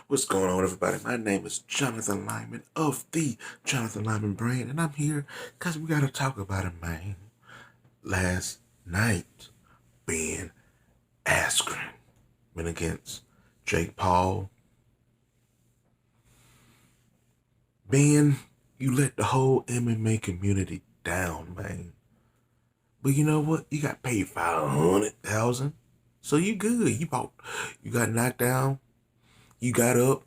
What's going on, everybody? My name is Jonathan Lyman of the Jonathan Lyman brand, and I'm here because we got to talk about it, man. Last night, Ben Askren went against Jake Paul. Ben, you let the whole MMA community down, man. But you know what? You got paid $500,000, so you good. You got knocked down. You got up.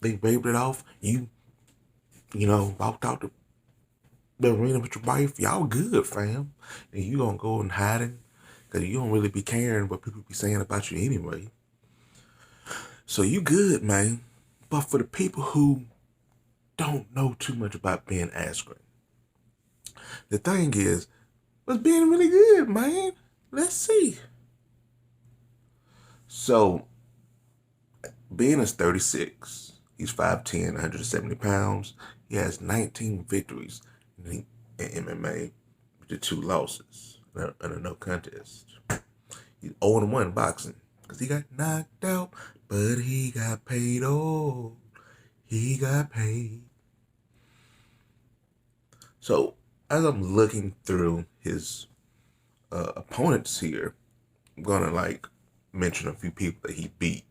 They waved it off. You walked out the arena with your wife. Y'all good, fam. And you gonna go and hiding because you don't really be caring what people be saying about you anyway. So you good, man. But for the people who don't know too much about Ben Askren, the thing is, was Ben really good, man? Let's see. So Ben is 36. He's 5'10", 170 pounds. He has 19 victories in MMA with the 2 losses and a no contest. He's 0-1 boxing because he got knocked out, but he got paid. Oh, he got paid. So as I'm looking through his opponents here, I'm gonna mention a few people that he beat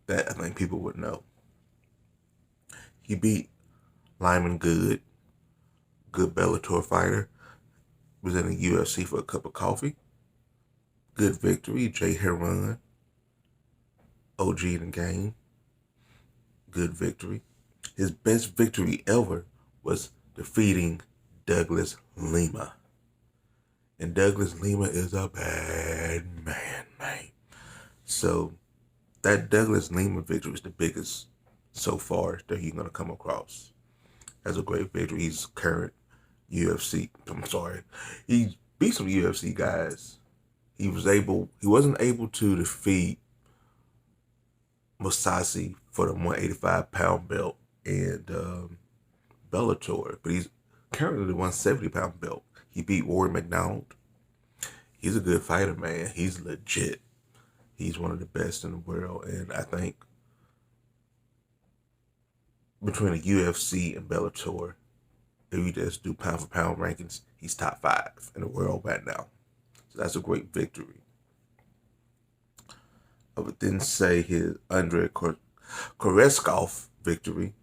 that I think people would know. He beat Lyman good Bellator fighter, was in the UFC for a cup of coffee. Good victory, Jay Heron, OG in the game. Good victory. His best victory ever was defeating Douglas Lima. And Douglas Lima is a bad man. So that Douglas Lima victory is the biggest so far that he's going to come across. That's a great victory. He's current UFC. He beat some UFC guys. He wasn't able to defeat Masasi for the 185-pound belt and Bellator, but he's currently the 170-pound belt. He beat Rory McDonald. He's a good fighter, man. He's legit. He's one of the best in the world, and I think between the UFC and Bellator, if you just do pound for pound rankings, he's top 5 in the world right now. So that's a great victory. I would then say his Andrei Koreshkov victory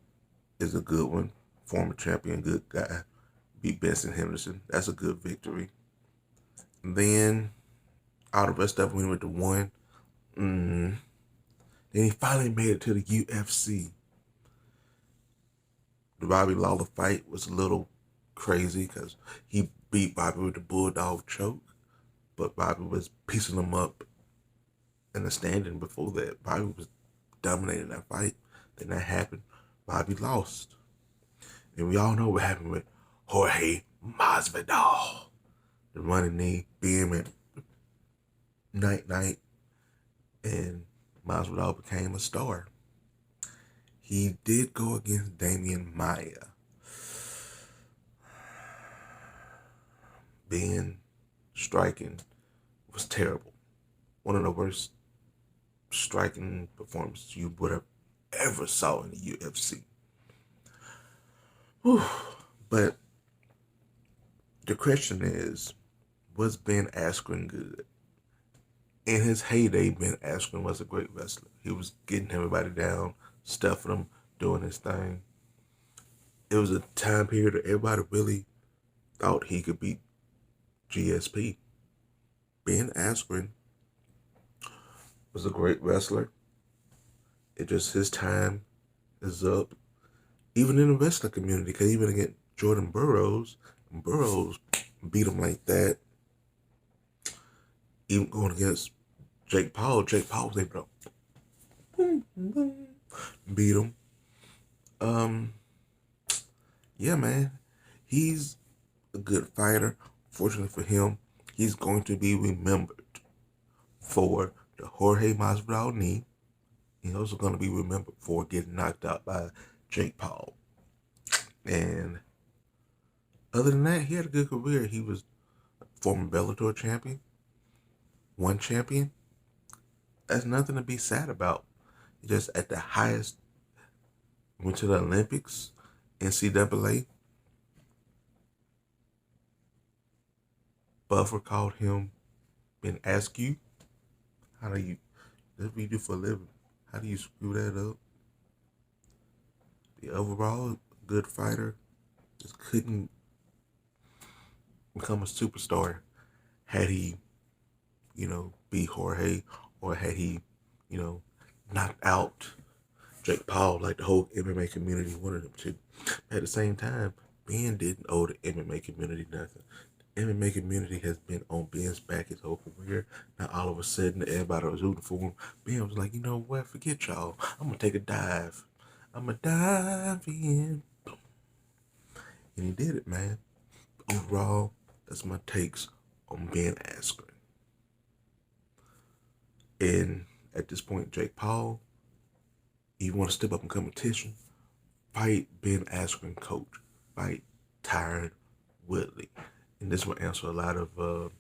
is a good one. Former champion, good guy. Beat Benson Henderson. That's a good victory. And then all the rest of them, we went to 1. Then he finally made it to the UFC. The Bobby Lawler fight was a little crazy because he beat Bobby with the bulldog choke, but Bobby was piecing him up in the standing before that. Bobby was dominating that fight. Then that happened. Bobby lost. And we all know what happened with Jorge Masvidal. The running knee, being at night, and Masvidal became a star. He did go against Damian Maia. Ben striking was terrible. One of the worst striking performances you would have ever saw in the UFC. Whew. But the question is, was Ben Askren good? In his heyday, Ben Askren was a great wrestler. He was getting everybody down, stuffing them, doing his thing. It was a time period that everybody really thought he could beat GSP. Ben Askren was a great wrestler. It just his time is up. Even in the wrestling community, because even against Jordan Burroughs beat him like that. Even going against Jake Paul was able to beat him. Yeah, man. He's a good fighter. Fortunately for him, he's going to be remembered for the Jorge Masvidal knee. He's also going to be remembered for getting knocked out by Jake Paul. And other than that, he had a good career. He was a former Bellator champion, 1 champion. That's nothing to be sad about. just at the highest, went to the Olympics, NCAA. Buffer called him and asked you, how do you, that's what you do for a living. How do you screw that up? The overall good fighter just couldn't become a superstar had he, beat Jorge, or had he, you know, knocked out Jake Paul like the whole MMA community wanted him to. At the same time, Ben didn't owe the MMA community nothing. The MMA community has been on Ben's back his whole career. Now all of a sudden everybody was rooting for him. Ben was like, you know what, forget y'all. I'm gonna take a dive. I'm gonna dive in. And he did it, man. Overall, that's my takes on Ben Askren. And at this point, Jake Paul, you want to step up in competition, fight Ben Askren, coach. Fight Tyron Woodley. And this will answer a lot of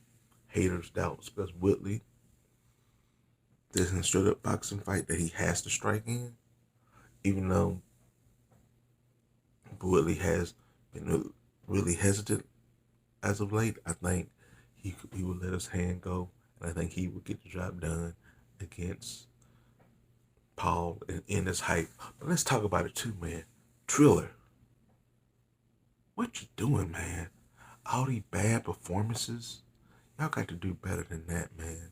haters' doubts, because Woodley, this is a straight up boxing fight that he has to strike in, even though Woodley has been really hesitant as of late. I think he would let his hand go, and I think he would get the job done against Paul and end his hype. But let's talk about it too, man. Triller, what you doing, man? All these bad performances, y'all got to do better than that, man.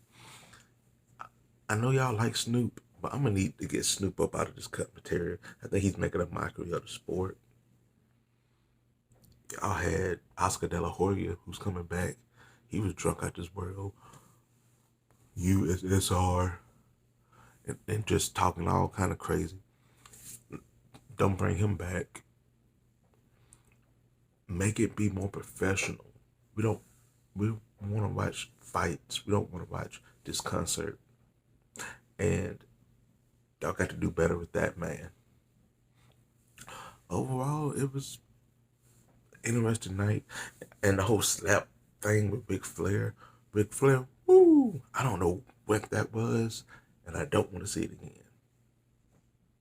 I know y'all like Snoop, but I'm gonna need to get Snoop up out of this cut material. I think he's making a mockery of the sport. Y'all had Oscar De La Hoya, who's coming back. He was drunk out this world. USSR. And just talking all kind of crazy. Don't bring him back. Make it be more professional. We want to watch fights. We don't want to watch this concert. And y'all got to do better with that, man. Overall, it was an interesting night. And the whole slap thing with Ric Flair. Ric Flair, woo! I don't know what that was, and I don't want to see it again.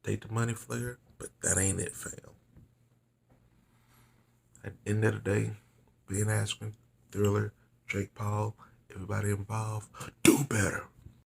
Take the money, Flair, but that ain't it, fam. At the end of the day, Ben Askren, Thriller, Jake Paul, everybody involved, do better.